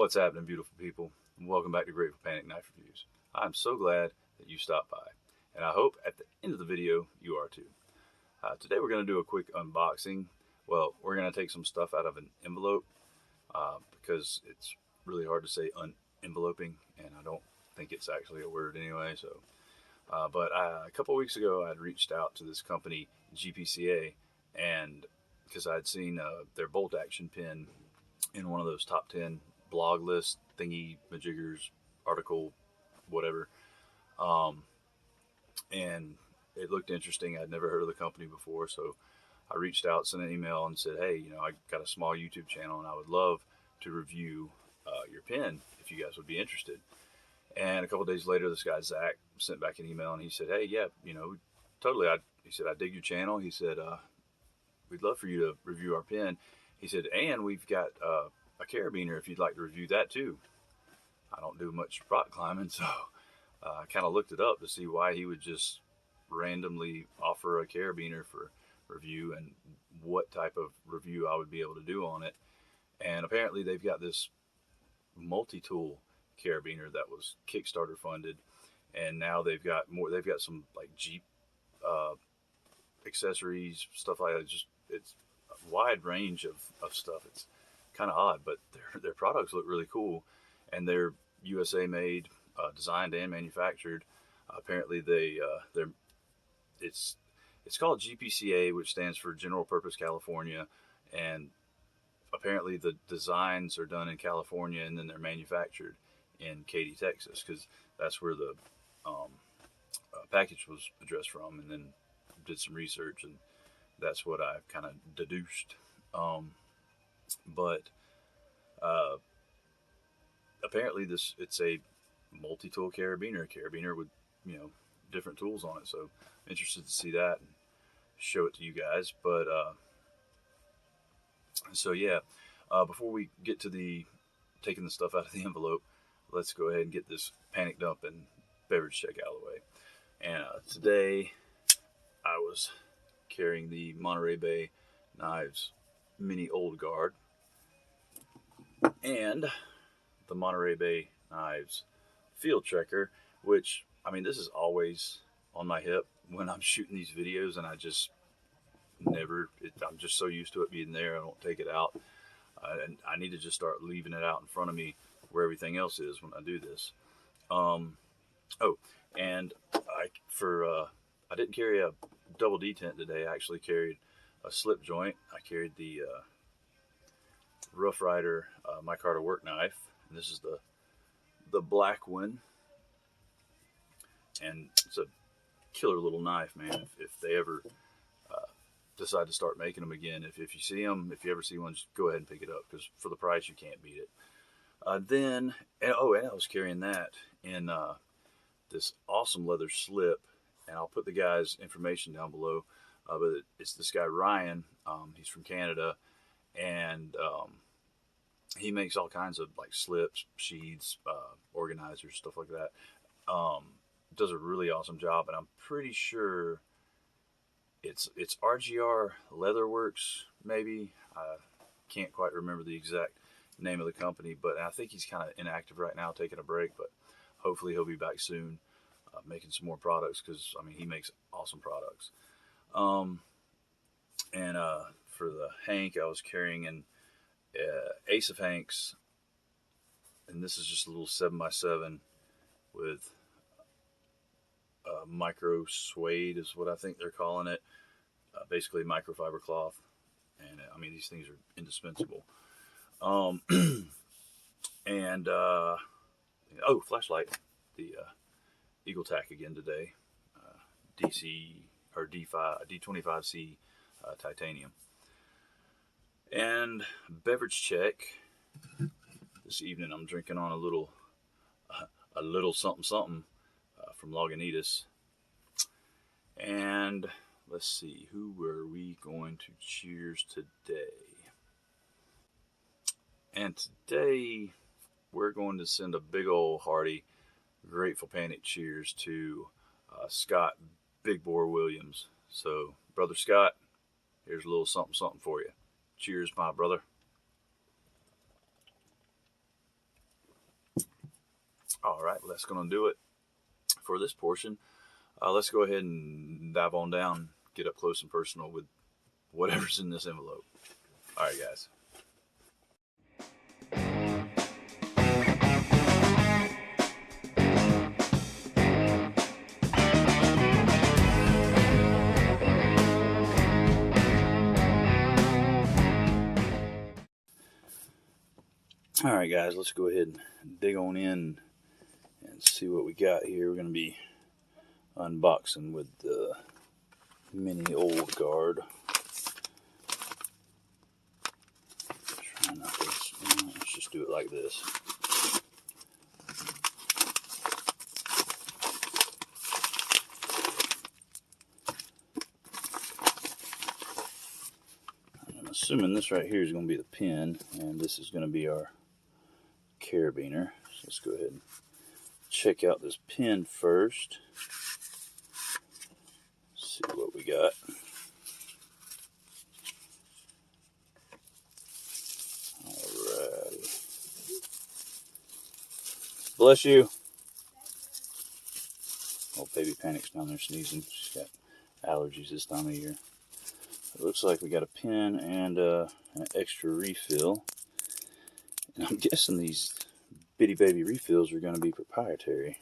What's happening, beautiful people? Welcome back to Grateful Panic Knife Reviews. I'm so glad that you stopped by, and I hope at the end of the video you are too. Today we're going to do a quick unboxing. Well, we're going to take some stuff out of an envelope because it's really hard to say unenveloping, and I don't think it's actually a word anyway. So, but a couple weeks ago I'd reached out to this company, GPCA, and because I'd seen their bolt action pin in one of those top 10 blog list thingy majiggers article, whatever, and it looked interesting. I'd never heard of the company before, so I reached out, sent an email, and said, hey, I got a small YouTube channel and I would love to review your pen if you guys would be interested. And a couple days later, this guy Zach sent back an email and he said, hey, yeah, totally. He said, I dig your channel. He said, we'd love for you to review our pen. He said, and we've got a Carabiner if you'd like to review that too. I don't do much rock climbing, so I kind of looked it up to see why he would just randomly offer a Carabiner for review and what type of review I would be able to do on it. And apparently they've got this multi-tool Carabiner that was Kickstarter funded, and now they've got more. They've got some like Jeep accessories, stuff like that. It's a wide range of stuff. It's kind of odd, but their products look really cool, and they're USA made, designed and manufactured. Apparently it's called GPCA, which stands for General Purpose California, and apparently the designs are done in California and then they're manufactured in Katy, Texas, because that's where the package was addressed from, and then did some research, and that's what I kind of deduced. But apparently it's a multi-tool carabiner, with different tools on it. So I'm interested to see that and show it to you guys. But so yeah, before we get to the taking the stuff out of the envelope, let's go ahead and get this panic dump and beverage check out of the way. And today I was carrying the Monterey Bay Knives Mini Old Guard and the Monterey Bay Knives Field Trekker, which, I mean, this is always on my hip when I'm shooting these videos, and I just I'm just so used to it being there, I don't take it out. And I need to just start leaving it out in front of me where everything else is when I do this. Oh, and I didn't carry a double detent today. I actually carried a slip joint. I carried the Rough Rider micarta work knife, and this is the black one, and it's a killer little knife, man. If they ever decide to start making them again, if you see them, if you ever see one, just go ahead and pick it up, because for the price you can't beat it. And I was carrying that in this awesome leather slip, and I'll put the guy's information down below, but it's this guy Ryan. He's from Canada, and he makes all kinds of like slips, sheaths, organizers, stuff like that. Does a really awesome job, and I'm pretty sure it's RGR Leatherworks, maybe. I can't quite remember the exact name of the company, but I think he's kind of inactive right now, taking a break, but hopefully he'll be back soon, making some more products, because I mean, he makes awesome products. And for the Hank, I was carrying an Ace of Hanks, and this is just a little 7x7 with micro suede is what I think they're calling it, basically microfiber cloth. And I mean, these things are indispensable. And flashlight, the Eagle Tack again today, DC or D25C titanium. And beverage check this evening. I'm drinking on a little something from Lagunitas. And let's see, who were we going to cheers today? And today we're going to send a big old hearty Grateful Panic cheers to Scott Big Bore Williams. So, Brother Scott, here's a little something for you. Cheers, my brother. All right, well, that's going to do it for this portion. Let's go ahead and dive on down, get up close and personal with whatever's in this envelope. All right, guys. All right, guys, let's go ahead and dig on in and see what we got here. We're going to be unboxing with the mini old guard. Try not to, let's just do it like this. I'm assuming this right here is going to be the pin, and this is going to be our carabiner. So let's go ahead and check out this pin first. See what we got. Alrighty. Bless you. Oh, baby Panic's down there sneezing. She's got allergies this time of year. It looks like we got a pin and an extra refill. And I'm guessing these bitty baby refills are going to be proprietary.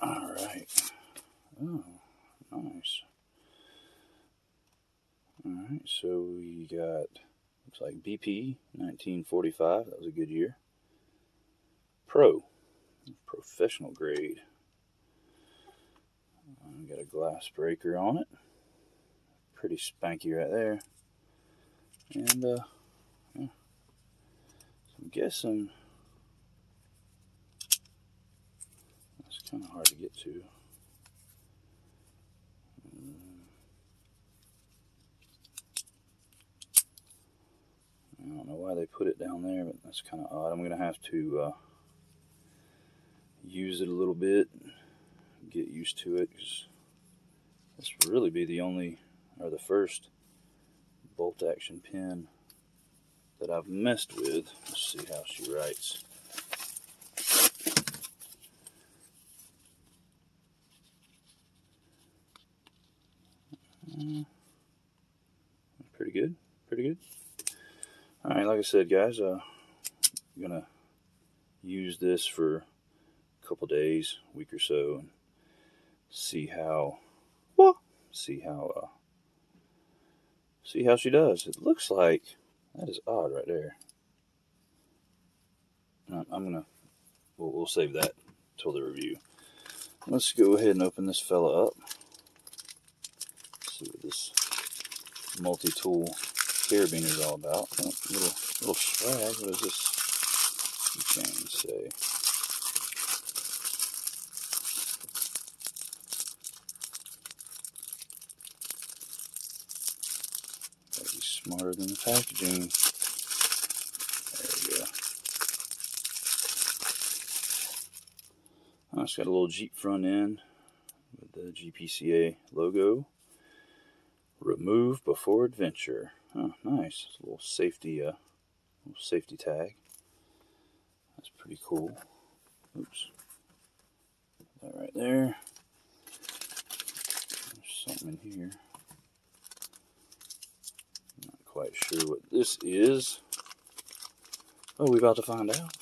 Alright. Oh, nice. Alright, so we got, looks like BP 1945. That was a good year. Professional grade. Got a glass breaker on it. Pretty spanky right there. And, yeah. So I'm guessing that's kind of hard to get to. I don't know why they put it down there, but that's kind of odd. I'm going to have to use it a little bit, get used to it, because this will really be the only, or the first bolt action pin that I've messed with. Let's see how she writes. Pretty good, pretty good. Alright, like I said, guys, I'm going to use this for a couple days, week or so, and see how she does. It looks like that is odd right there. We'll save that till the review. Let's go ahead and open this fella up. See what this multi-tool carabiner is all about. Oh, little swag. What does this keychain say? Gotta be smarter than the packaging. There we go. Oh, it's got a little Jeep front end with the GPCA logo. Remove before adventure. Oh, nice. It's a little safety tag. That's pretty cool. Oops. Put that right there. There's something in here. Not quite sure what this is. Oh, we're about to find out.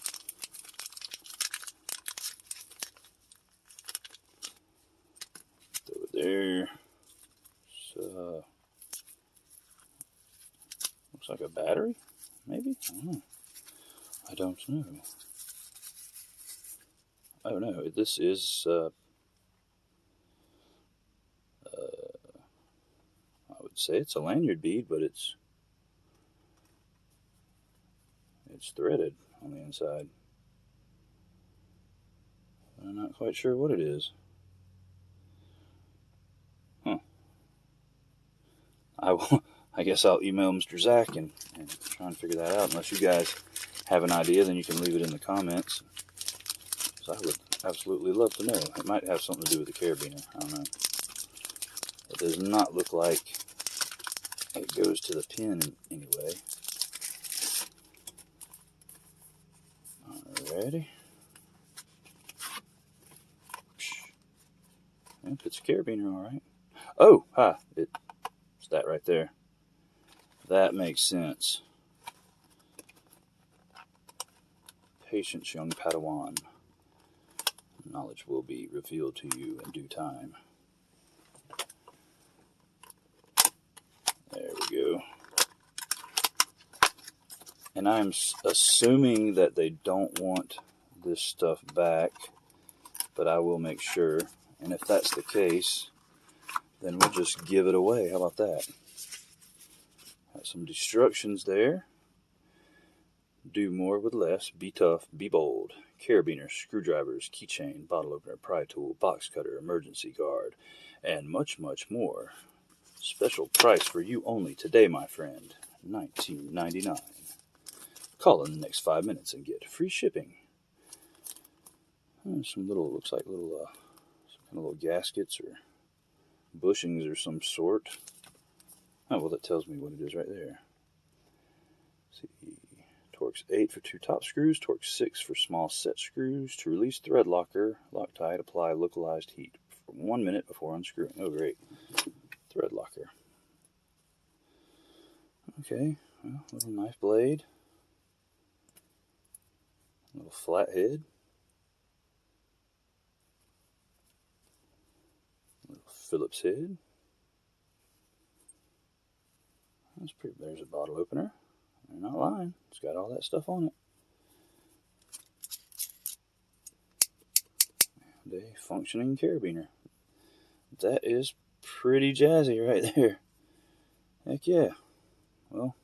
Throw it there. So, looks like a battery, maybe? I don't know. Oh no, this is, I would say it's a lanyard bead, but it's threaded on the inside. I'm not quite sure what it is. I guess I'll email Mr. Zach and try and figure that out. Unless you guys have an idea, then you can leave it in the comments. So I would absolutely love to know. It might have something to do with the carabiner. I don't know. It does not look like it goes to the pin anyway. Ready? Yep, it's a carabiner, all right. Oh, it's that right there. That makes sense. Patience, young Padawan. Knowledge will be revealed to you in due time. There we go. And I'm assuming that they don't want this stuff back, but I will make sure. And if that's the case, then we'll just give it away. How about that? Got some instructions there. Do more with less. Be tough. Be bold. Carabiner, screwdrivers, keychain, bottle opener, pry tool, box cutter, emergency guard, and much, much more. Special price for you only today, my friend. $19.99. Call in the next 5 minutes and get free shipping. Some little, looks like little, some kind of little gaskets or bushings or some sort. Oh, well, that tells me what it is right there. Let's see. Torx 8 for 2 top screws, Torx 6 for small set screws. To release thread locker, Loctite, apply localized heat for 1 minute before unscrewing. Oh, great. Thread locker. Okay, well, little knife blade. Little flat head. Little Phillips head. That's pretty. There's a bottle opener. They're not lying. It's got all that stuff on it. And a functioning carabiner. That is pretty jazzy right there. Heck yeah. Well,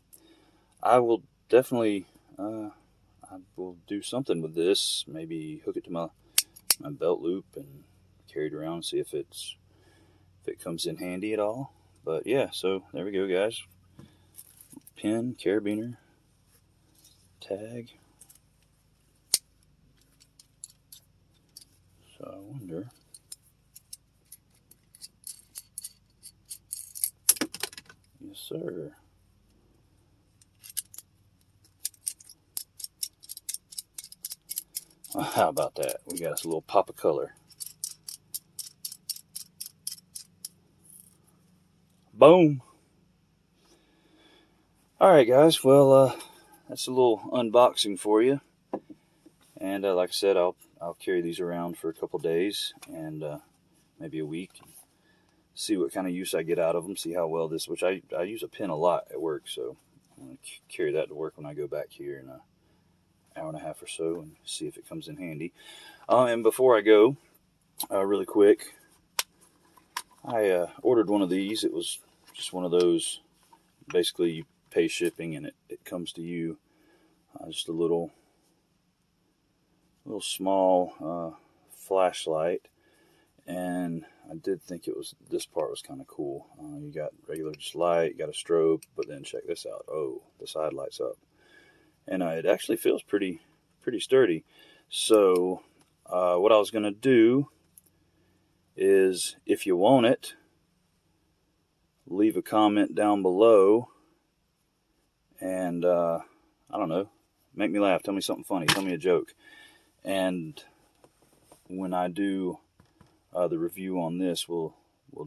I will definitely, I will do something with this. Maybe hook it to my belt loop and carry it around and see if it comes in handy at all. But yeah, so there we go, guys. Pin, carabiner, tag. So I wonder. Yes, sir. Well, how about that? We got us a little pop of color. Boom. Alright guys, well that's a little unboxing for you, and like I said, I'll carry these around for a couple days and maybe a week, see what kind of use I get out of them, see how well this, which I use a pen a lot at work, so I'm going to carry that to work when I go back here in an hour and a half or so and see if it comes in handy. And before I go, really quick, I ordered one of these. It was just one of those, basically you pay shipping and it comes to you. Just a little small flashlight, and I did think this part was kind of cool. You got regular just light, you got a strobe, but then check this out. Oh, the side lights up, and it actually feels pretty sturdy. So what I was gonna do is, if you want it, leave a comment down below and I don't know, make me laugh, tell me something funny, tell me a joke, and when I do the review on this, we'll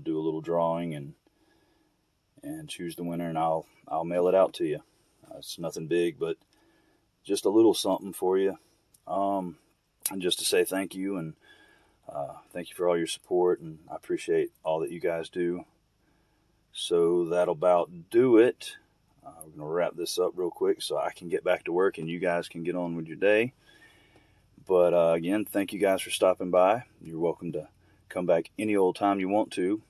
do a little drawing and choose the winner, and I'll mail it out to you. It's nothing big, but just a little something for you, and just to say thank you, and thank you for all your support, and I appreciate all that you guys do. So that'll about do it. We're going to wrap this up real quick so I can get back to work and you guys can get on with your day. But again, thank you guys for stopping by. You're welcome to come back any old time you want to.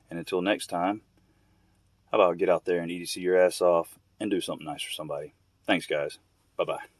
And until next time, how about get out there and EDC your ass off and do something nice for somebody. Thanks, guys. Bye-bye.